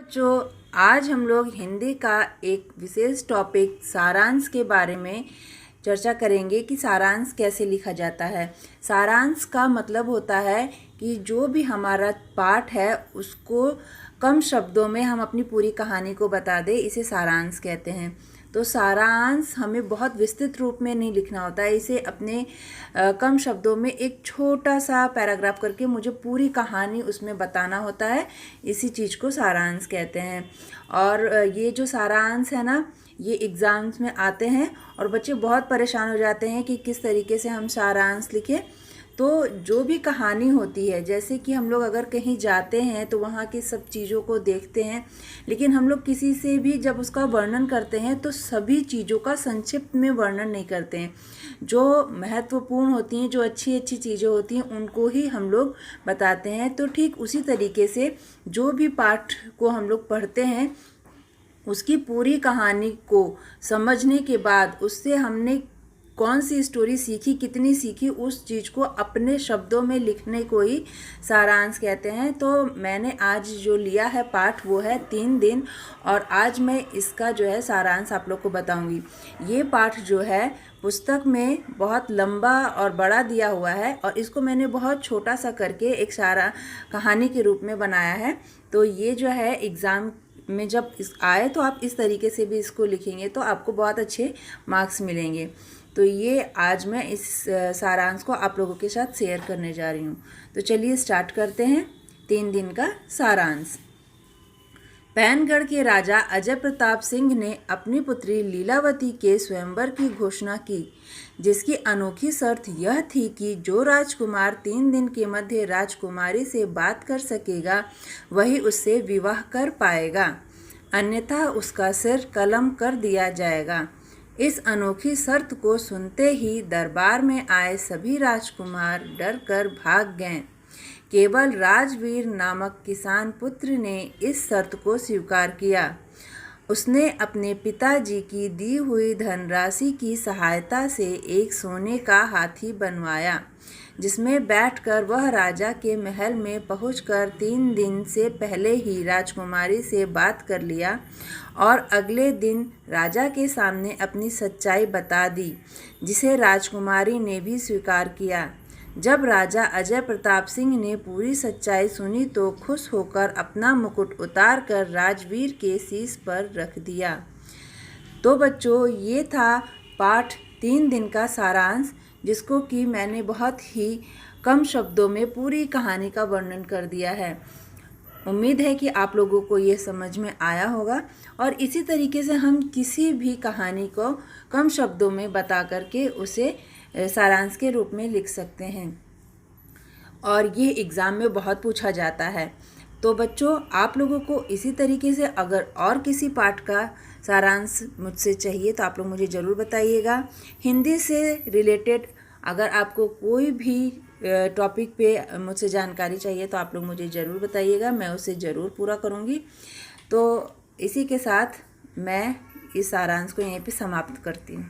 बच्चों, आज हम लोग हिंदी का एक विशेष टॉपिक सारांश के बारे में चर्चा करेंगे कि सारांश कैसे लिखा जाता है। सारांश का मतलब होता है कि जो भी हमारा पाठ है उसको कम शब्दों में हम अपनी पूरी कहानी को बता दें, इसे सारांश कहते हैं। तो सारांश हमें बहुत विस्तृत रूप में नहीं लिखना होता है, इसे अपने कम शब्दों में एक छोटा सा पैराग्राफ करके मुझे पूरी कहानी उसमें बताना होता है। इसी चीज़ को सारांश कहते हैं। और ये जो सारांश है ना, ये एग्ज़ाम्स में आते हैं और बच्चे बहुत परेशान हो जाते हैं कि किस तरीके से हम सारांश लिखें। तो जो भी कहानी होती है, जैसे कि हम लोग अगर कहीं जाते हैं तो वहाँ की सब चीज़ों को देखते हैं, लेकिन हम लोग किसी से भी जब उसका वर्णन करते हैं तो सभी चीज़ों का संक्षिप्त में वर्णन नहीं करते हैं। जो महत्वपूर्ण होती हैं, जो अच्छी अच्छी चीज़ें होती हैं, उनको ही हम लोग बताते हैं। तो ठीक उसी तरीके से जो भी पाठ को हम लोग पढ़ते हैं, उसकी पूरी कहानी को समझने के बाद उससे हमने कौन सी स्टोरी सीखी, कितनी सीखी, उस चीज़ को अपने शब्दों में लिखने को ही सारांश कहते हैं। तो मैंने आज जो लिया है पाठ वो है 3 दिन, और आज मैं इसका जो है सारांश आप लोग को बताऊंगी। ये पाठ जो है पुस्तक में बहुत लंबा और बड़ा दिया हुआ है और इसको मैंने बहुत छोटा सा करके एक सारा कहानी के रूप में बनाया है। तो ये जो है एग्ज़ाम में जब इस आए तो आप इस तरीके से भी इसको लिखेंगे तो आपको बहुत अच्छे मार्क्स मिलेंगे। तो ये आज मैं इस सारांश को आप लोगों के साथ शेयर करने जा रही हूँ। तो चलिए स्टार्ट करते हैं 3 दिन का सारांश। पैनगढ़ के राजा अजय प्रताप सिंह ने अपनी पुत्री लीलावती के स्वयंवर की घोषणा की, जिसकी अनोखी शर्त यह थी कि जो राजकुमार 3 दिन के मध्य राजकुमारी से बात कर सकेगा वही उससे विवाह कर पाएगा, अन्यथा उसका सिर कलम कर दिया जाएगा। इस अनोखी शर्त को सुनते ही दरबार में आए सभी राजकुमार डरकर भाग गए। केवल राजवीर नामक किसान पुत्र ने इस शर्त को स्वीकार किया। उसने अपने पिताजी की दी हुई धनराशि की सहायता से एक सोने का हाथी बनवाया, जिसमें बैठकर वह राजा के महल में पहुंचकर 3 दिन से पहले ही राजकुमारी से बात कर लिया और अगले दिन राजा के सामने अपनी सच्चाई बता दी, जिसे राजकुमारी ने भी स्वीकार किया। जब राजा अजय प्रताप सिंह ने पूरी सच्चाई सुनी तो खुश होकर अपना मुकुट उतार कर राजवीर के शीश पर रख दिया। तो बच्चों, ये था पाठ 3 दिन का सारांश, जिसको कि मैंने बहुत ही कम शब्दों में पूरी कहानी का वर्णन कर दिया है। उम्मीद है कि आप लोगों को ये समझ में आया होगा और इसी तरीके से हम किसी भी कहानी को कम शब्दों में बता करके उसे सारांश के रूप में लिख सकते हैं, और ये एग्ज़ाम में बहुत पूछा जाता है। तो बच्चों, आप लोगों को इसी तरीके से अगर और किसी पाठ का सारांश मुझसे चाहिए तो आप लोग मुझे ज़रूर बताइएगा। हिंदी से रिलेटेड अगर आपको कोई भी टॉपिक पे मुझसे जानकारी चाहिए तो आप लोग मुझे ज़रूर बताइएगा, मैं उसे ज़रूर पूरा करूँगी। तो इसी के साथ मैं इस सारांश को यहीं पे समाप्त करती हूँ।